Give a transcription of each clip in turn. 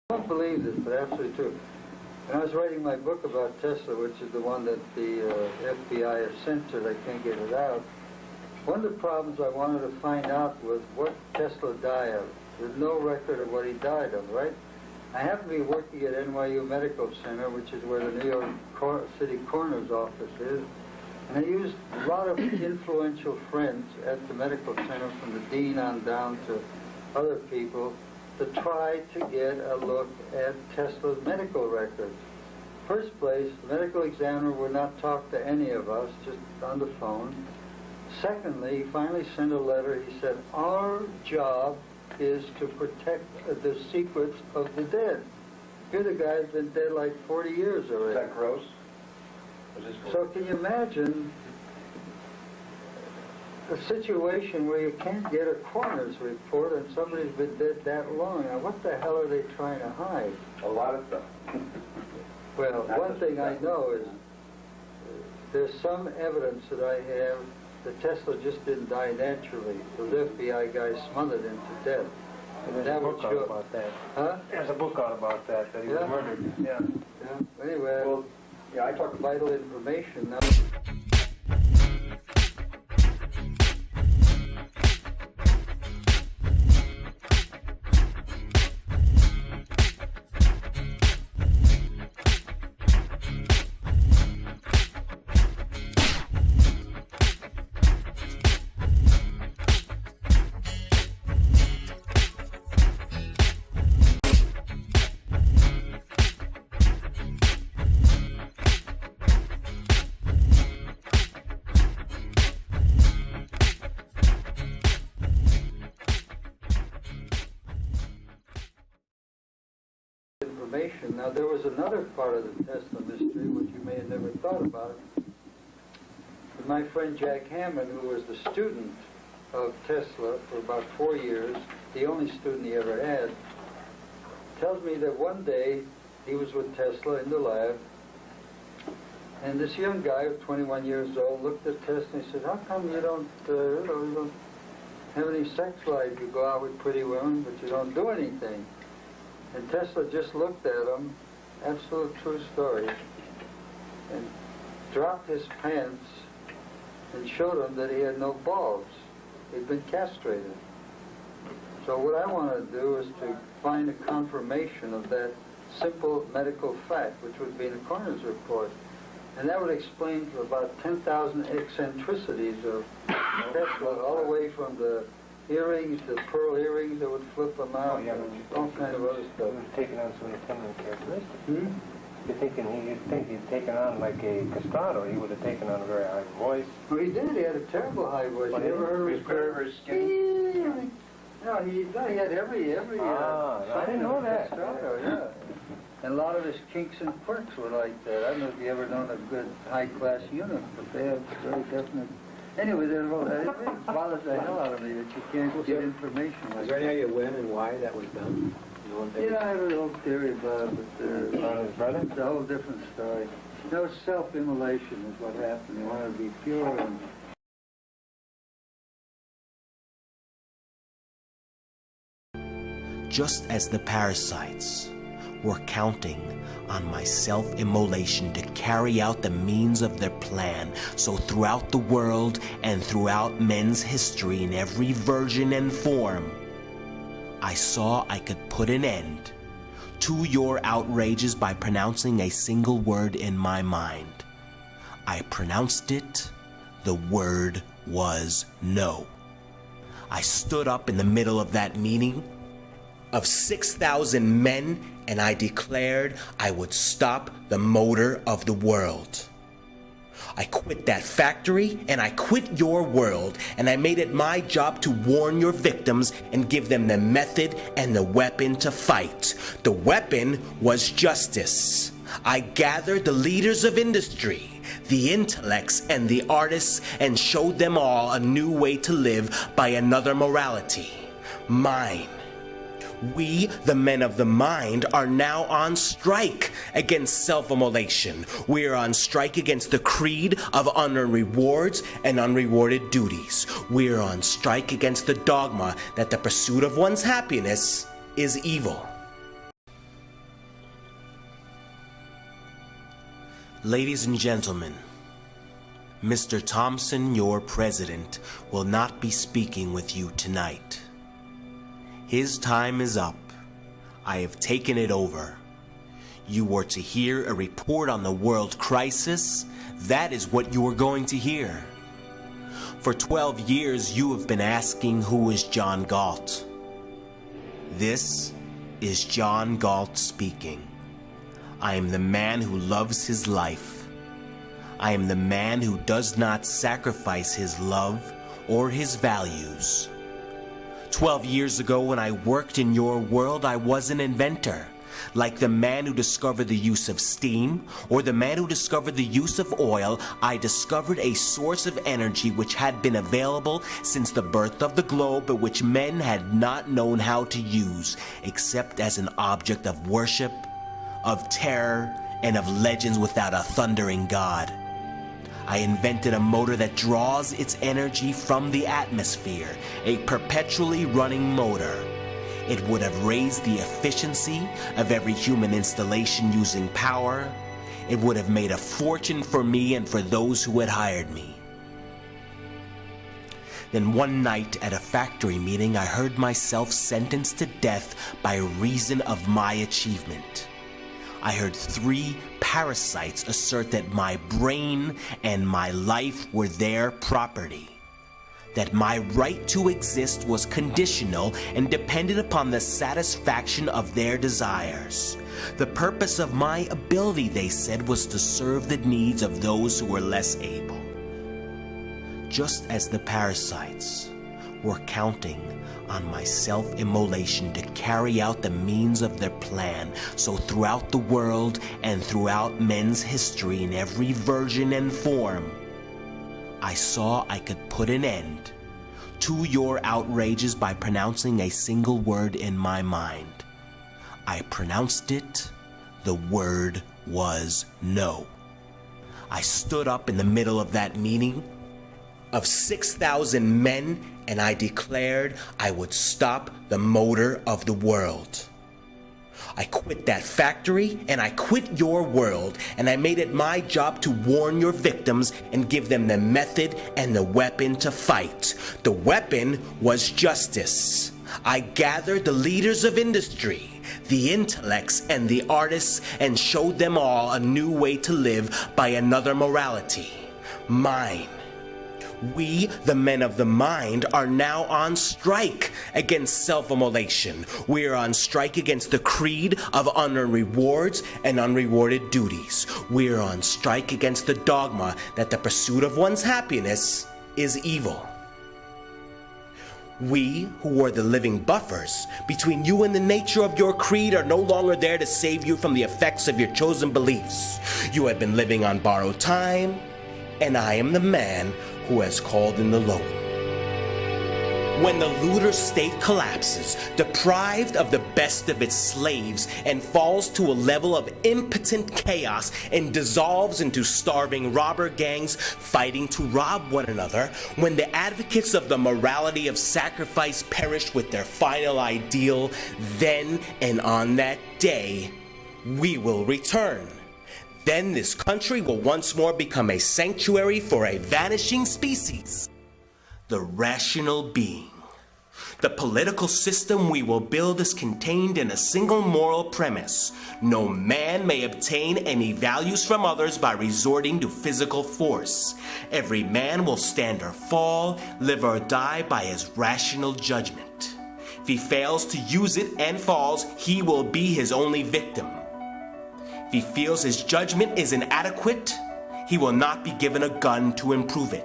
I don't believe this, but absolutely true. When I was writing my book about Tesla, which is the one that the FBI has censored, I can't get it out, one of the problems I wanted to find out was what Tesla died of. There's no record of what he died of, right? I happen to be working at NYU Medical Center, which is where the New York City Coroner's office is, and I used a lot of influential friends at the medical center, from the dean on down to other people, to try to get a look at Tesla's medical records. First place, the medical examiner would not talk to any of us, just on the phone. Secondly, he finally sent a letter. He said, our job is to protect the secrets of the dead. Here the guy's been dead like 40 years already. Is that gross? So can you imagine a situation where you can't get a coroner's report and somebody's been dead that long? Now, what the hell are they trying to hide? A lot of stuff. Well, one thing I know is there's some evidence that I have that Tesla just didn't die naturally. Those FBI guys smothered him to death. And there's that a book out about that. Huh? There's a book out about that he was murdered. Yeah. Anyway, Well, yeah, I talked vital information now. Now, there was another part of the Tesla mystery which you may have never thought about. But my friend Jack Hammond, who was the student of Tesla for about 4 years, the only student he ever had, tells me that one day he was with Tesla in the lab, and this young guy, 21 years old, looked at Tesla and he said, how come you don't have any sex life? You go out with pretty women, but you don't do anything. And Tesla just looked at him, absolute true story, and dropped his pants and showed him that he had no balls. He'd been castrated. So what I want to do is to find a confirmation of that simple medical fact, which would be in the coroner's report. And that would explain about 10,000 eccentricities of Tesla, all the way from the earrings, the pearl earrings that would flip them out, all kind of other stuff. He was taking on some feminine characteristics. Hmm? You'd think he'd taken on like a castrato. He would have taken on a very high voice. Well, he did. He had a terrible high voice. You ever heard of his very skinny? No, he had every I didn't know that. Castrato, yeah. And a lot of his kinks and quirks were like that. I don't know if you ever known a good high-class eunuch, but they have very definite. Anyway, it bothers the hell out of me that you can't get information like Is there any idea when and why that was done? Yeah, I have a whole theory about it, but On his brother? it's a whole different story. No, self-immolation is what happened. He wanted to be pure and just as the parasites were counting on my self-immolation to carry out the means of their plan, so throughout the world and throughout men's history in every version and form, I saw I could put an end to your outrages by pronouncing a single word in my mind. I pronounced it. The word was no. I stood up in the middle of that meeting of 6,000 men, and I declared I would stop the motor of the world. I quit that factory, and I quit your world, and I made it my job to warn your victims and give them the method and the weapon to fight. The weapon was justice. I gathered the leaders of industry, the intellects and the artists, and showed them all a new way to live by another morality, mine. We, the men of the mind, are now on strike against self-immolation. We are on strike against the creed of unearned rewards and unrewarded duties. We are on strike against the dogma that the pursuit of one's happiness is evil. Ladies and gentlemen, Mr. Thompson, your president, will not be speaking with you tonight. His time is up. I have taken it over. You were to hear a report on the world crisis. That is what you are going to hear. For 12 years, you have been asking, who is John Galt? This is John Galt speaking. I am the man who loves his life. I am the man who does not sacrifice his love or his values. 12 years ago, when I worked in your world, I was an inventor. Like the man who discovered the use of steam, or the man who discovered the use of oil, I discovered a source of energy which had been available since the birth of the globe, but which men had not known how to use, except as an object of worship, of terror, and of legends without a thundering god. I invented a motor that draws its energy from the atmosphere, a perpetually running motor. It would have raised the efficiency of every human installation using power. It would have made a fortune for me and for those who had hired me. Then one night at a factory meeting, I heard myself sentenced to death by reason of my achievement. I heard 3 parasites assert that my brain and my life were their property. That my right to exist was conditional and depended upon the satisfaction of their desires. The purpose of my ability, they said, was to serve the needs of those who were less able. Just as the parasites were counting on my self-immolation to carry out the means of their plan, so throughout the world and throughout men's history in every version and form, I saw I could put an end to your outrages by pronouncing a single word in my mind. I pronounced it. The word was no. I stood up in the middle of that meeting of 6,000 men, and I declared I would stop the motor of the world. I quit that factory, and I quit your world, and I made it my job to warn your victims and give them the method and the weapon to fight. The weapon was justice. I gathered the leaders of industry, the intellects and the artists, and showed them all a new way to live by another morality, mine. We, the men of the mind, are now on strike against self-immolation. We are on strike against the creed of unearned rewards and unrewarded duties. We are on strike against the dogma that the pursuit of one's happiness is evil. We, who are the living buffers between you and the nature of your creed, are no longer there to save you from the effects of your chosen beliefs. You have been living on borrowed time, and I am the man who has called in the loan. When the looter state collapses, deprived of the best of its slaves, and falls to a level of impotent chaos and dissolves into starving robber gangs fighting to rob one another, when the advocates of the morality of sacrifice perish with their final ideal, then and on that day, we will return. Then this country will once more become a sanctuary for a vanishing species, the rational being. The political system we will build is contained in a single moral premise. No man may obtain any values from others by resorting to physical force. Every man will stand or fall, live or die by his rational judgment. If he fails to use it and falls, he will be his only victim. If he feels his judgment is inadequate, he will not be given a gun to improve it.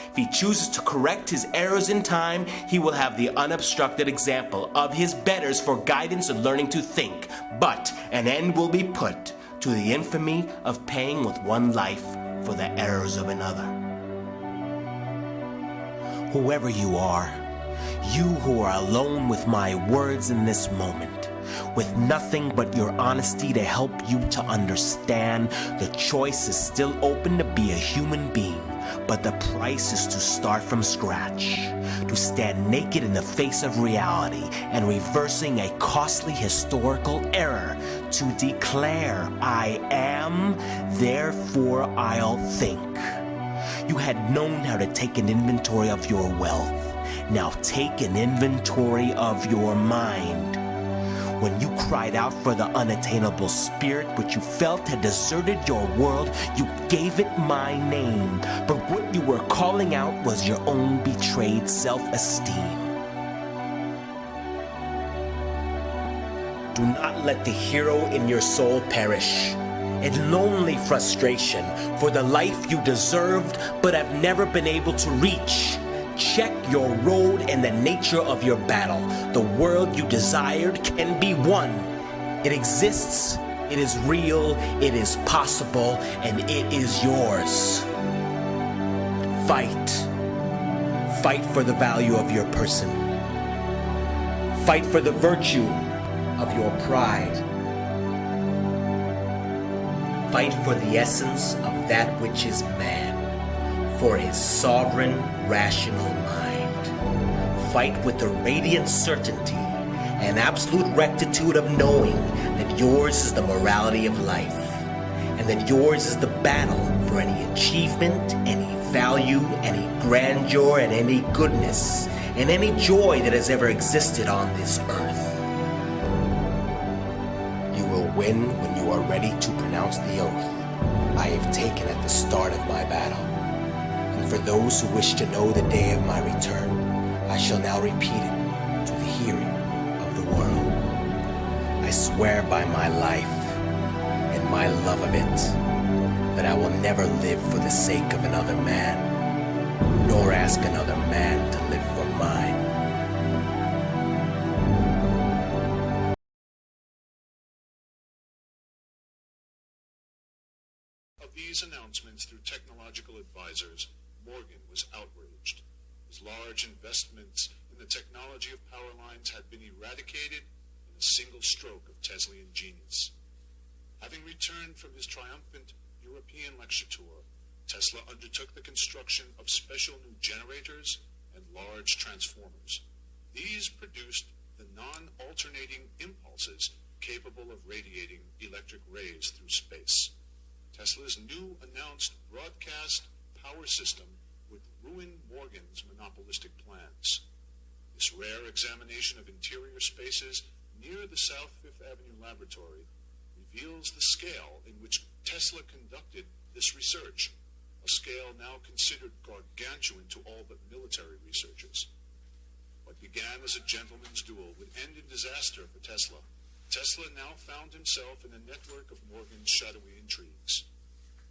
If he chooses to correct his errors in time, he will have the unobstructed example of his betters for guidance in learning to think. But an end will be put to the infamy of paying with one life for the errors of another. Whoever you are, you who are alone with my words in this moment, with nothing but your honesty to help you to understand, the choice is still open to be a human being, but the price is to start from scratch, to stand naked in the face of reality and reversing a costly historical error, to declare, I am, therefore I'll think. You had known how to take an inventory of your wealth. Now take an inventory of your mind. When you cried out for the unattainable spirit which you felt had deserted your world, you gave it my name. But what you were calling out was your own betrayed self-esteem. Do not let the hero in your soul perish in lonely frustration for the life you deserved but have never been able to reach. Check your road and the nature of your battle. The world you desired can be won. It exists, it is real, it is possible, and it is yours. Fight. Fight for the value of your person. Fight for the virtue of your pride. Fight for the essence of that which is man, for his sovereign, rational mind. Fight with the radiant certainty and absolute rectitude of knowing that yours is the morality of life, and that yours is the battle for any achievement, any value, any grandeur, and any goodness, and any joy that has ever existed on this earth. You will win when you are ready to pronounce the oath I have taken at the start of my battle. And for those who wish to know the day of my return, I shall now repeat it to the hearing of the world. I swear by my life and my love of it that I will never live for the sake of another man, nor ask another man to live for mine. Of these announcements through technological advisors, Morgan was outraged. His large investments in the technology of power lines had been eradicated in a single stroke of Teslean genius. Having returned from his triumphant European lecture tour, Tesla undertook the construction of special new generators and large transformers. These produced the non-alternating impulses capable of radiating electric rays through space. Tesla's new announced broadcast power system would ruin Morgan's monopolistic plans. This rare examination of interior spaces near the South Fifth Avenue laboratory reveals the scale in which Tesla conducted this research, a scale now considered gargantuan to all but military researchers. What began as a gentleman's duel would end in disaster for Tesla. Tesla now found himself in a network of Morgan's shadowy intrigues.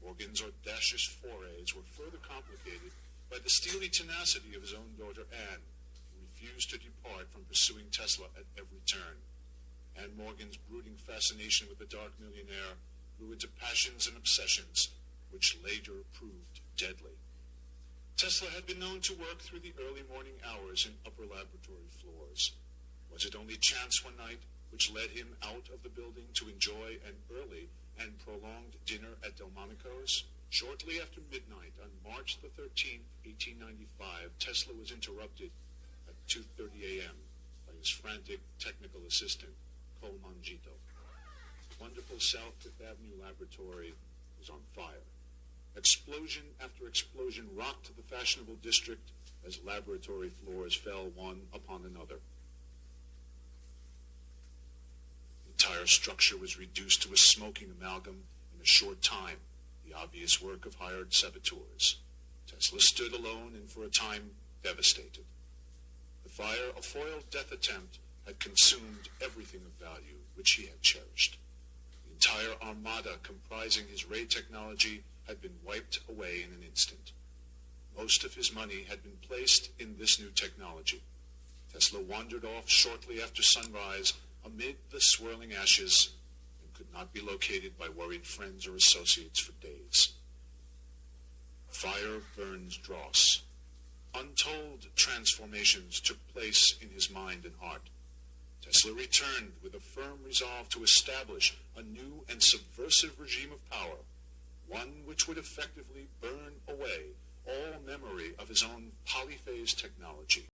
Morgan's audacious forays were further complicated by the steely tenacity of his own daughter Anne, who refused to depart from pursuing Tesla at every turn. And Morgan's brooding fascination with the dark millionaire grew into passions and obsessions, which later proved deadly. Tesla had been known to work through the early morning hours in upper laboratory floors. Was it only chance one night which led him out of the building to enjoy an early and prolonged dinner at Delmonico's? Shortly after midnight on March the 13th, 1895, Tesla was interrupted at 2:30 a.m. by his frantic technical assistant, Cole Mangito. The wonderful South Fifth Avenue laboratory was on fire. Explosion after explosion rocked the fashionable district as laboratory floors fell one upon another. The entire structure was reduced to a smoking amalgam in a short time, the obvious work of hired saboteurs. Tesla stood alone and for a time devastated. The fire, a foiled death attempt, had consumed everything of value which he had cherished. The entire armada comprising his ray technology had been wiped away in an instant. Most of his money had been placed in this new technology. Tesla wandered off shortly after sunrise amid the swirling ashes and could not be located by worried friends or associates for days. Fire burns dross. Untold transformations took place in his mind and heart. Tesla returned with a firm resolve to establish a new and subversive regime of power, one which would effectively burn away all memory of his own polyphase technology.